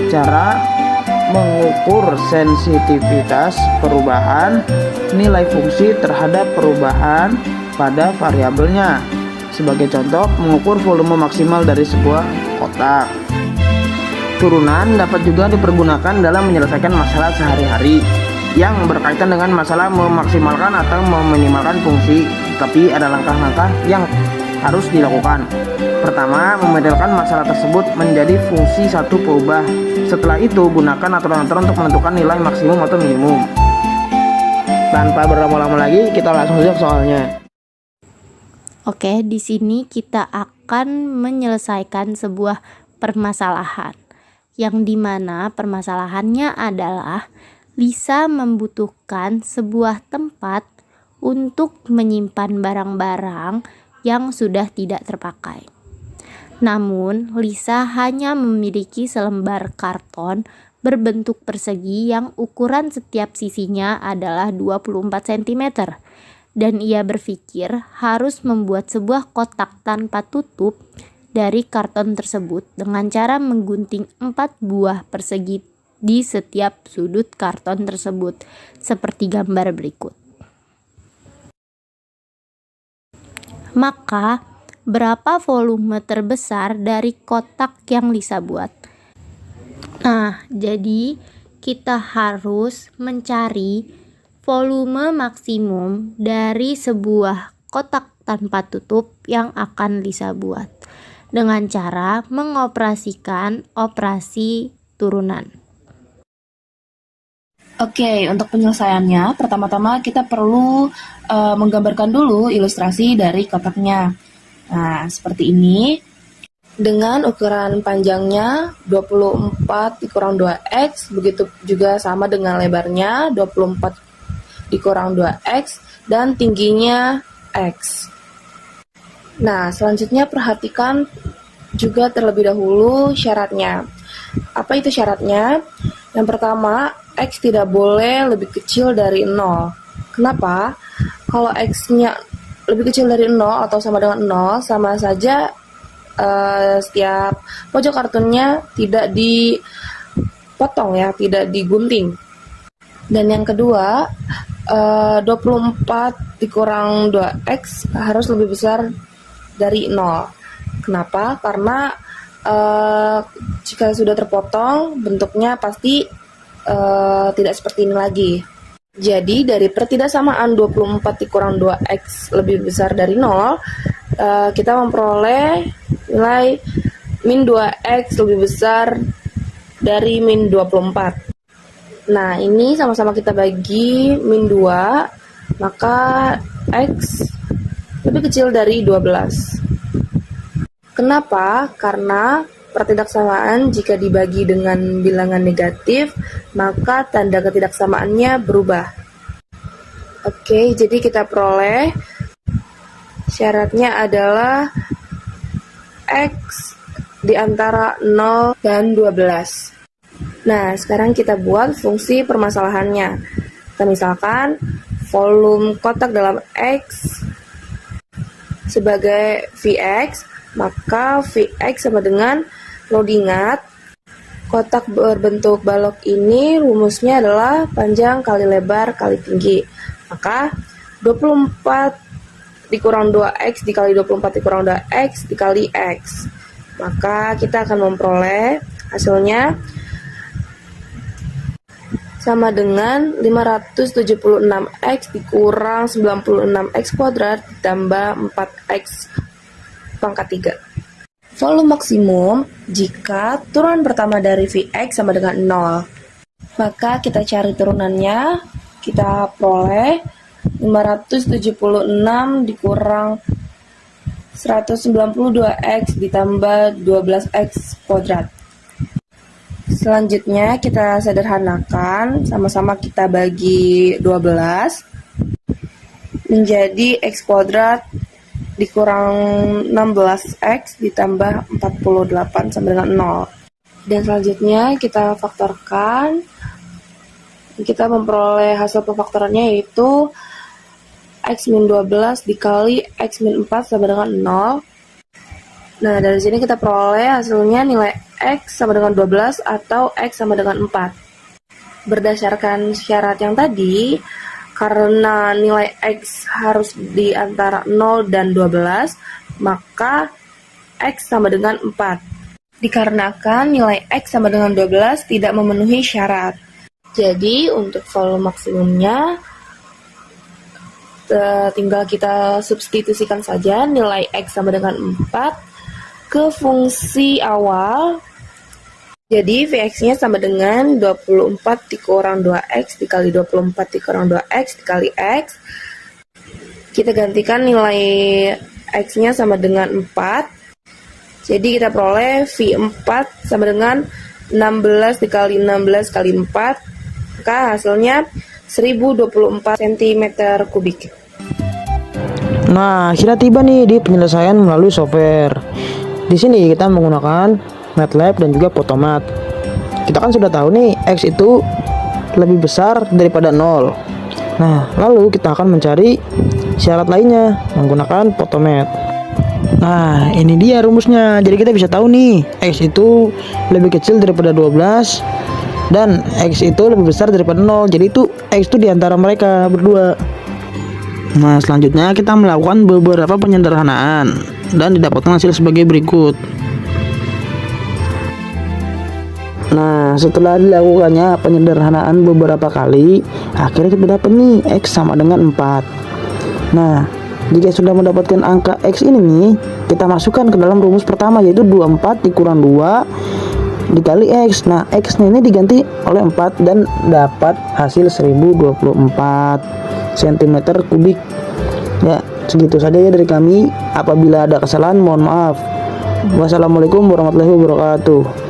Cara mengukur sensitivitas perubahan nilai fungsi terhadap perubahan pada variabelnya. Sebagai contoh, mengukur volume maksimal dari sebuah kotak. Turunan dapat juga dipergunakan dalam menyelesaikan masalah sehari-hari yang berkaitan dengan masalah memaksimalkan atau meminimalkan fungsi, tapi ada langkah-langkah yang harus dilakukan. Pertama, memodelkan masalah tersebut menjadi fungsi satu peubah. Setelah itu, gunakan aturan-aturan untuk menentukan nilai maksimum atau minimum. Tanpa berlama-lama lagi, kita langsung saja ke soalnya. Oke, di sini kita akan menyelesaikan sebuah permasalahan, yang dimana permasalahannya adalah Lisa membutuhkan sebuah tempat untuk menyimpan barang-barang yang sudah tidak terpakai. Namun, Lisa hanya memiliki selembar karton berbentuk persegi yang ukuran setiap sisinya adalah 24 cm. Dan ia berpikir harus membuat sebuah kotak tanpa tutup dari karton tersebut dengan cara menggunting 4 buah persegi di setiap sudut karton tersebut, seperti gambar berikut. Maka, berapa volume terbesar dari kotak yang Lisa buat? Nah, jadi kita harus mencari volume maksimum dari sebuah kotak tanpa tutup yang akan Lisa buat dengan cara mengoperasikan operasi turunan. Oke, untuk penyelesaiannya, pertama-tama kita perlu menggambarkan dulu ilustrasi dari kotaknya. Nah, seperti ini. Dengan ukuran panjangnya 24 dikurang 2x, begitu juga sama dengan lebarnya 24 dikurang 2x, dan tingginya x. Nah, selanjutnya perhatikan juga terlebih dahulu syaratnya. Apa itu syaratnya? Yang pertama, X tidak boleh lebih kecil dari 0. Kenapa? Kalau X-nya lebih kecil dari 0 atau sama dengan 0, sama saja setiap pojok kartunnya tidak dipotong ya, tidak digunting. Dan yang kedua, 24 dikurang 2X harus lebih besar dari 0. Kenapa? Karena jika sudah terpotong, bentuknya pasti tidak seperti ini lagi. Jadi dari pertidaksamaan 24 dikurang 2x lebih besar dari 0, kita memperoleh nilai min 2x lebih besar dari min 24. Nah, ini sama-sama kita bagi min 2, maka x lebih kecil dari 12. Kenapa? Karena pertidaksamaan jika dibagi dengan bilangan negatif, maka tanda ketidaksamaannya berubah. Oke, jadi kita peroleh syaratnya adalah X di antara 0 dan 12. Nah, sekarang kita buat fungsi permasalahannya. Kita misalkan volume kotak dalam X sebagai Vx, maka Vx sama dengan, perlu diingat, kotak berbentuk balok ini rumusnya adalah panjang kali lebar kali tinggi. Maka 24 dikurang 2x dikali 24 dikurang 2x dikali x. Maka kita akan memperoleh hasilnya sama dengan 576x dikurang 96x kuadrat ditambah 4x pangkat 3. Volume maksimum jika turunan pertama dari Vx sama dengan 0. Maka kita cari turunannya, kita peroleh 576 dikurang 192x ditambah 12x kuadrat. Selanjutnya kita sederhanakan, sama-sama kita bagi 12 menjadi x kuadrat dikurang 16x ditambah 48 sama dengan 0. Dan selanjutnya kita faktorkan, kita memperoleh hasil pemfaktorannya yaitu x min 12 dikali x min 4 sama dengan 0. Nah, dari sini kita peroleh hasilnya nilai X sama dengan 12 atau X sama dengan 4. Berdasarkan syarat yang tadi, karena nilai X harus di antara 0 dan 12, maka X sama dengan 4. Dikarenakan nilai X sama dengan 12 tidak memenuhi syarat. Jadi, untuk volume maksimumnya, tinggal kita substitusikan saja nilai X sama dengan 4 ke fungsi awal. Jadi, Vx-nya sama dengan 24 dikurang 2X dikali 24 dikurang 2X dikali X. Kita gantikan nilai X-nya sama dengan 4. Jadi kita peroleh V4 sama dengan 16 dikali 16 kali 4, maka hasilnya 1024 cm3. Nah, akhirnya tiba nih di penyelesaian melalui software. Di sini kita menggunakan MATLAB dan juga Photomath. Kita kan sudah tahu nih X itu lebih besar daripada 0. Nah, lalu kita akan mencari syarat lainnya menggunakan Photomath. Nah, ini dia rumusnya. Jadi kita bisa tahu nih, X itu lebih kecil daripada 12 dan X itu lebih besar daripada 0. Jadi itu X itu di antara mereka berdua. Nah, selanjutnya kita melakukan beberapa penyederhanaan dan didapatkan hasil sebagai berikut. Nah, setelah dilakukannya penyederhanaan beberapa kali, akhirnya kita dapat nih X sama dengan 4. Nah, jika sudah mendapatkan angka X ini nih, kita masukkan ke dalam rumus pertama, yaitu 24 dikurang 2 dikali X. Nah, X-nya ini diganti oleh 4 dan dapat hasil 1024 cm3. Ya, segitu saja ya dari kami. Apabila ada kesalahan, mohon maaf. Wassalamualaikum warahmatullahi wabarakatuh.